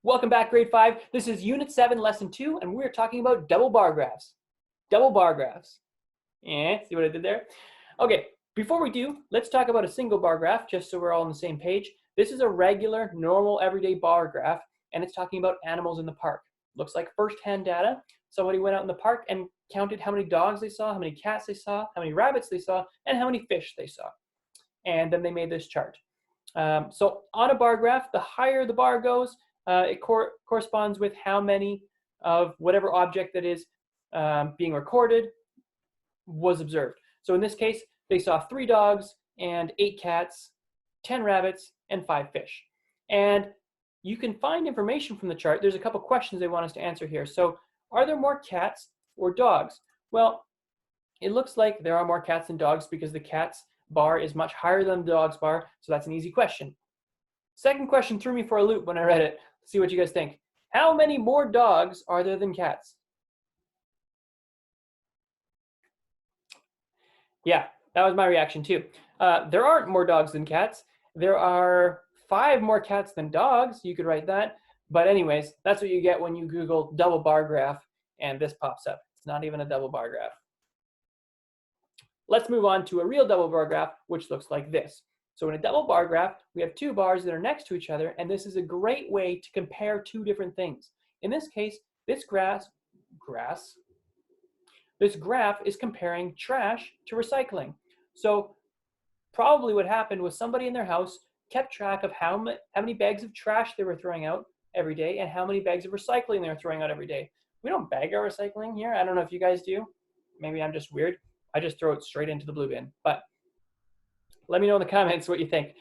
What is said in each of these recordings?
Welcome back, grade 5. This is Unit 7, Lesson 2, and we're talking about double bar graphs. Double bar graphs. See what I did there? Okay, before we do, let's talk about a single bar graph, just so we're all on the same page. This is a regular, normal, everyday bar graph, and it's talking about animals in the park. Looks like first-hand data. Somebody went out in the park and counted how many dogs they saw, how many cats they saw, how many rabbits they saw, and how many fish they saw. And then they made this chart. So on a bar graph, the higher the bar goes, it corresponds with how many of whatever object that is being recorded was observed. So in this case, they saw 3 dogs and 8 cats, 10 rabbits, and 5 fish. And you can find information from the chart. There's a couple questions they want us to answer here. So are there more cats or dogs? Well, it looks like there are more cats than dogs because the cats bar is much higher than the dog's bar, so that's an easy question. Second question threw me for a loop when I read it. Let's see what you guys think. How many more dogs are there than cats? Yeah, that was my reaction too. There aren't more dogs than cats. There are 5 more cats than dogs. You could write that. But anyways, that's what you get when you Google double bar graph and this pops up. It's not even a double bar graph. Let's move on to a real double bar graph, which looks like this. So in a double bar graph, we have 2 bars that are next to each other, and this is a great way to compare 2 different things. In this case, this graph is comparing trash to recycling. So probably what happened was somebody in their house kept track of how many bags of trash they were throwing out every day and how many bags of recycling they were throwing out every day. We don't bag our recycling here. I don't know if you guys do. Maybe I'm just weird. I just throw it straight into the blue bin. But let me know in the comments what you think.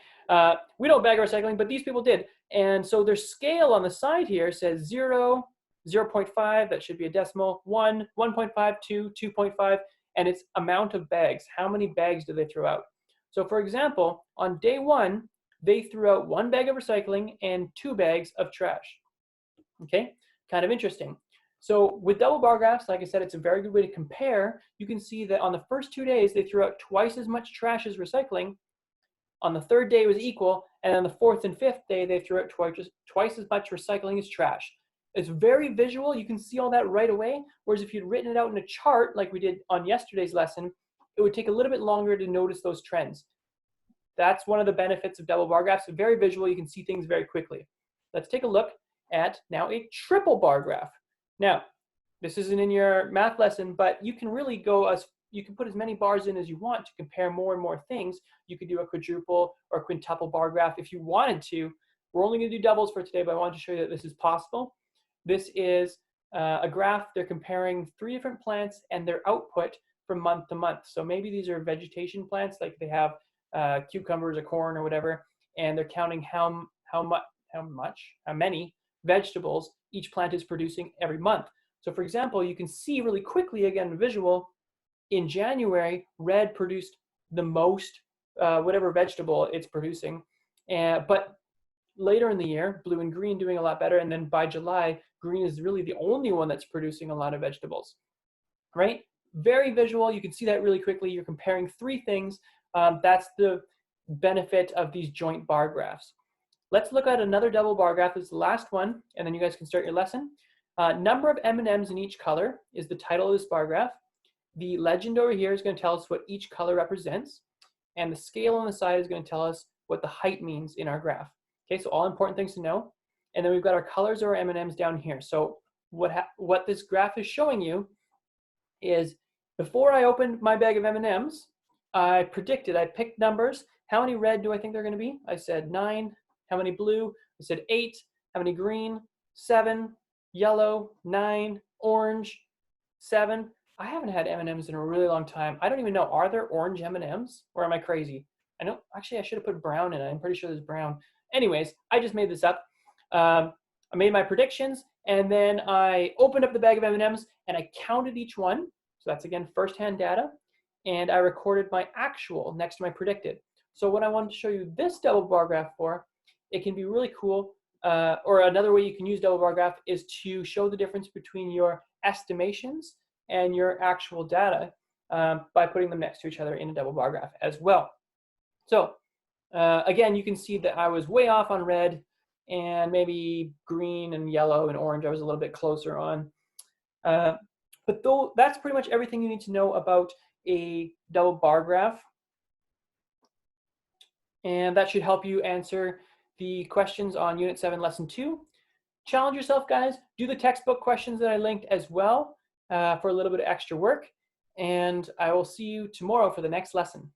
We don't bag our recycling, but these people did. And so their scale on the side here says 0, 0.5, that should be a decimal, 1, 1.5, 2, 2.5, and it's amount of bags. How many bags do they throw out? So for example, on day 1, they threw out 1 bag of recycling and 2 bags of trash. Okay, kind of interesting. So with double bar graphs, like I said, it's a very good way to compare. You can see that on the first 2 days, they threw out twice as much trash as recycling. On the 3rd day, it was equal. And on the 4th and 5th day, they threw out twice as much recycling as trash. It's very visual. You can see all that right away. Whereas if you'd written it out in a chart, like we did on yesterday's lesson, it would take a little bit longer to notice those trends. That's one of the benefits of double bar graphs. It's very visual. You can see things very quickly. Let's take a look at now a triple bar graph. Now, this isn't in your math lesson, but you can really you can put as many bars in as you want to compare more and more things. You could do a quadruple or quintuple bar graph if you wanted to. We're only going to do doubles for today, but I wanted to show you that this is possible. This is a graph. They're comparing 3 different plants and their output from month to month. So maybe these are vegetation plants, like they have cucumbers or corn or whatever, and they're counting how many vegetables each plant is producing every month. So for example, you can see really quickly, again, visual, in January, red produced the most, whatever vegetable it's producing. But later in the year, blue and green doing a lot better. And then by July, green is really the only one that's producing a lot of vegetables, right? Very visual. You can see that really quickly. You're comparing 3 things. That's the benefit of these joint bar graphs. Let's look at another double bar graph. This is the last one, and then you guys can start your lesson. Number of M&Ms in each color is the title of this bar graph. The legend over here is going to tell us what each color represents, and the scale on the side is going to tell us what the height means in our graph. Okay, so all important things to know. And then we've got our colors or M&Ms down here. So what this graph is showing you is before I opened my bag of M&Ms, I picked numbers. How many red do I think they're going to be? I said 9. How many blue? I said 8. How many green? 7. Yellow, 9. Orange, 7. I haven't had M&Ms in a really long time. I don't even know, are there orange M&Ms or am I crazy? Actually I should have put brown in it. I'm pretty sure there's brown. Anyways, I just made this up. I made my predictions and then I opened up the bag of M&Ms and I counted each one. So that's again first-hand data. And I recorded my actual next to my predicted. So what I wanted to show you this double bar graph for, it can be really cool. Or another way you can use double bar graph is to show the difference between your estimations and your actual data by putting them next to each other in a double bar graph as well. So again, you can see that I was way off on red and maybe green and yellow and orange I was a little bit closer on. But though that's pretty much everything you need to know about a double bar graph. And that should help you answer the questions on Unit 7, Lesson 2. Challenge yourself, guys. Do the textbook questions that I linked as well for a little bit of extra work. And I will see you tomorrow for the next lesson.